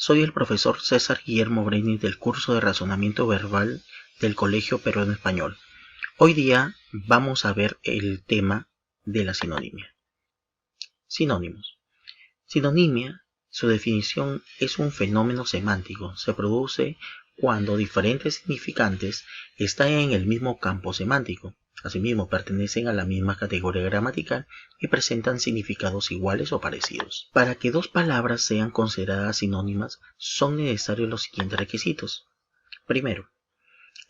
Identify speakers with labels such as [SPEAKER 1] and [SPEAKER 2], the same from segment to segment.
[SPEAKER 1] Soy el profesor César Guillermo Breini del curso de razonamiento verbal del Colegio Peruano Español. Hoy día vamos a ver el tema de la sinonimia. Sinónimos. Sinonimia, su definición es un fenómeno semántico. Se produce cuando diferentes significantes están en el mismo campo semántico. Asimismo, pertenecen a la misma categoría gramatical y presentan significados iguales o parecidos. Para que dos palabras sean consideradas sinónimas, son necesarios los siguientes requisitos. Primero,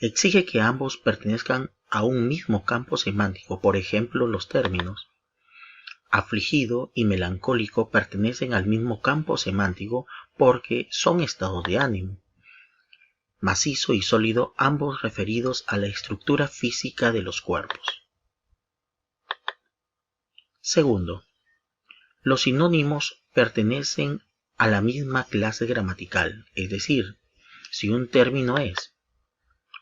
[SPEAKER 1] exige que ambos pertenezcan a un mismo campo semántico. Por ejemplo, los términos afligido y melancólico pertenecen al mismo campo semántico porque son estados de ánimo. Macizo y sólido, ambos referidos a la estructura física de los cuerpos. Segundo, los sinónimos pertenecen a la misma clase gramatical, es decir, si un término es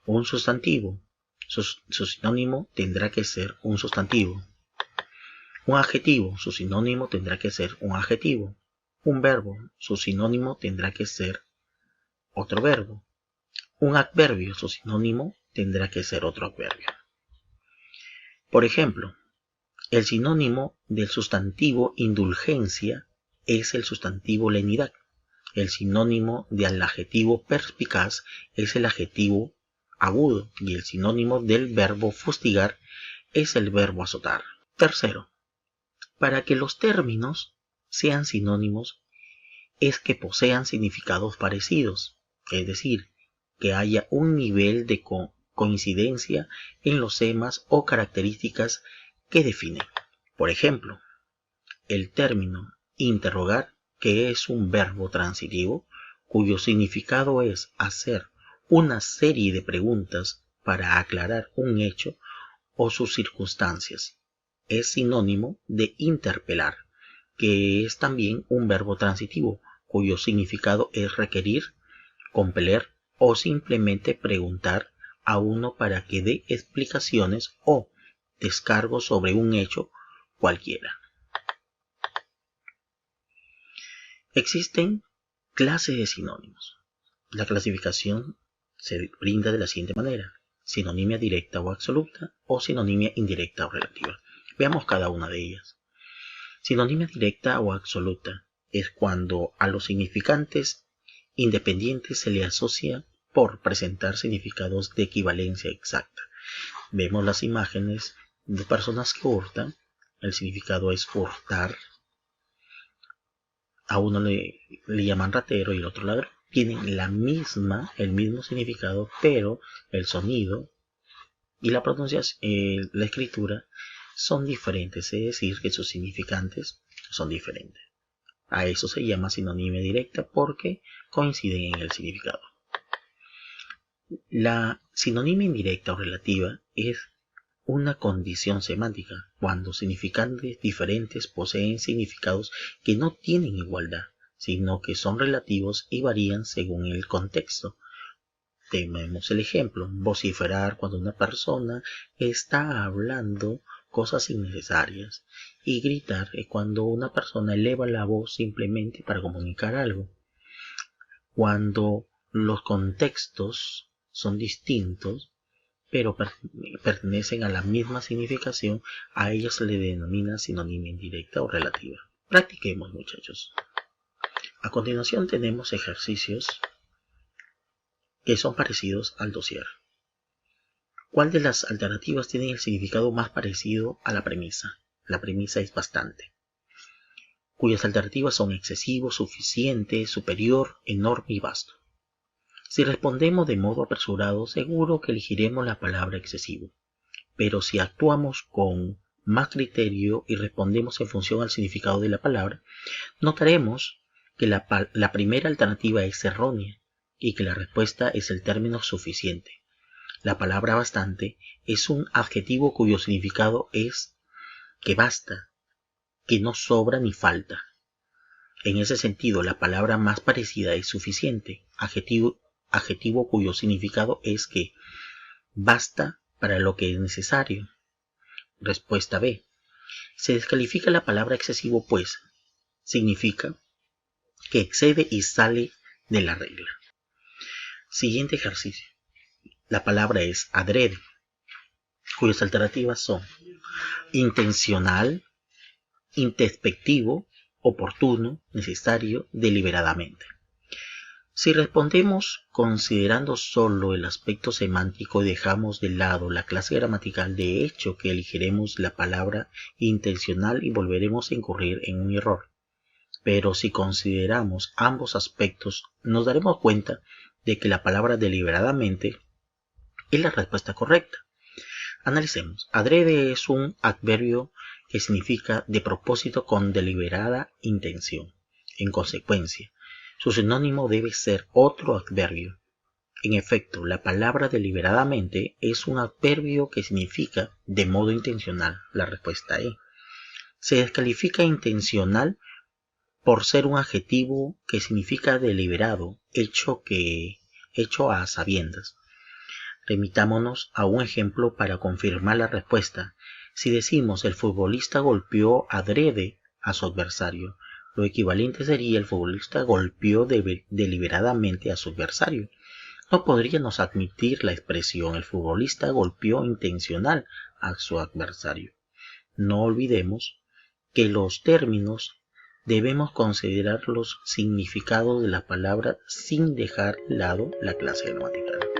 [SPEAKER 1] un sustantivo, su sinónimo tendrá que ser un sustantivo. Un adjetivo, su sinónimo tendrá que ser un adjetivo. Un verbo, su sinónimo tendrá que ser otro verbo. Un adverbio, su sinónimo tendrá que ser otro adverbio. Por ejemplo, el sinónimo del sustantivo indulgencia es el sustantivo lenidad. El sinónimo del adjetivo perspicaz es el adjetivo agudo y el sinónimo del verbo fustigar es el verbo azotar. Tercero, para que los términos sean sinónimos es que posean significados parecidos, es decir, que haya un nivel de coincidencia en los temas o características que definen. Por ejemplo, el término interrogar, que es un verbo transitivo, cuyo significado es hacer una serie de preguntas para aclarar un hecho o sus circunstancias, es sinónimo de interpelar, que es también un verbo transitivo, cuyo significado es requerir, compeler o simplemente preguntar a uno para que dé explicaciones o descargo sobre un hecho cualquiera. Existen clases de sinónimos. La clasificación se brinda de la siguiente manera: sinonimia directa o absoluta o sinonimia indirecta o relativa. Veamos cada una de ellas. Sinonimia directa o absoluta es cuando a los significantes independientes se le asocia por presentar significados de equivalencia exacta. Vemos las imágenes de personas que hurtan. El significado es hurtar. A uno le llaman ratero y el otro ladrón. Tienen el mismo significado, pero el sonido y la pronunciación, la escritura son diferentes, es decir, que sus significantes son diferentes. A eso se llama sinonimia directa porque coinciden en el significado. La sinonimia indirecta o relativa es una condición semántica cuando significantes diferentes poseen significados que no tienen igualdad, sino que son relativos y varían según el contexto. Tenemos el ejemplo: vociferar cuando una persona está hablando cosas innecesarias, y gritar es cuando una persona eleva la voz simplemente para comunicar algo. Cuando los contextos son distintos, pero pertenecen a la misma significación, a ellas se le denomina sinonimia indirecta o relativa. Practiquemos, muchachos. A continuación tenemos ejercicios que son parecidos al dossier. ¿Cuál de las alternativas tiene el significado más parecido a la premisa? La premisa es bastante. Cuyas alternativas son excesivo, suficiente, superior, enorme y vasto. Si respondemos de modo apresurado, seguro que elegiremos la palabra excesivo. Pero si actuamos con más criterio y respondemos en función al significado de la palabra, notaremos que la primera alternativa es errónea y que la respuesta es el término suficiente. La palabra bastante es un adjetivo cuyo significado es que basta, que no sobra ni falta. En ese sentido, la palabra más parecida es suficiente, adjetivo cuyo significado es que basta para lo que es necesario. Respuesta B. Se descalifica la palabra excesivo pues significa que excede y sale de la regla. Siguiente ejercicio. La palabra es adrede, cuyas alternativas son intencional, introspectivo, oportuno, necesario, deliberadamente. Si respondemos considerando solo el aspecto semántico y dejamos de lado la clase gramatical, de hecho que elegiremos la palabra intencional y volveremos a incurrir en un error. Pero si consideramos ambos aspectos, nos daremos cuenta de que la palabra deliberadamente es la respuesta correcta. Analicemos. Adrede es un adverbio que significa de propósito con deliberada intención. En consecuencia, su sinónimo debe ser otro adverbio. En efecto, la palabra deliberadamente es un adverbio que significa de modo intencional. La respuesta E. Se descalifica intencional por ser un adjetivo que significa deliberado, hecho a sabiendas. Remitámonos a un ejemplo para confirmar la respuesta. Si decimos el futbolista golpeó adrede a su adversario, lo equivalente sería el futbolista golpeó deliberadamente a su adversario. No podríamos admitir la expresión el futbolista golpeó intencional a su adversario. No olvidemos que los términos debemos considerar los significados de la palabra sin dejar de lado la clase gramatical.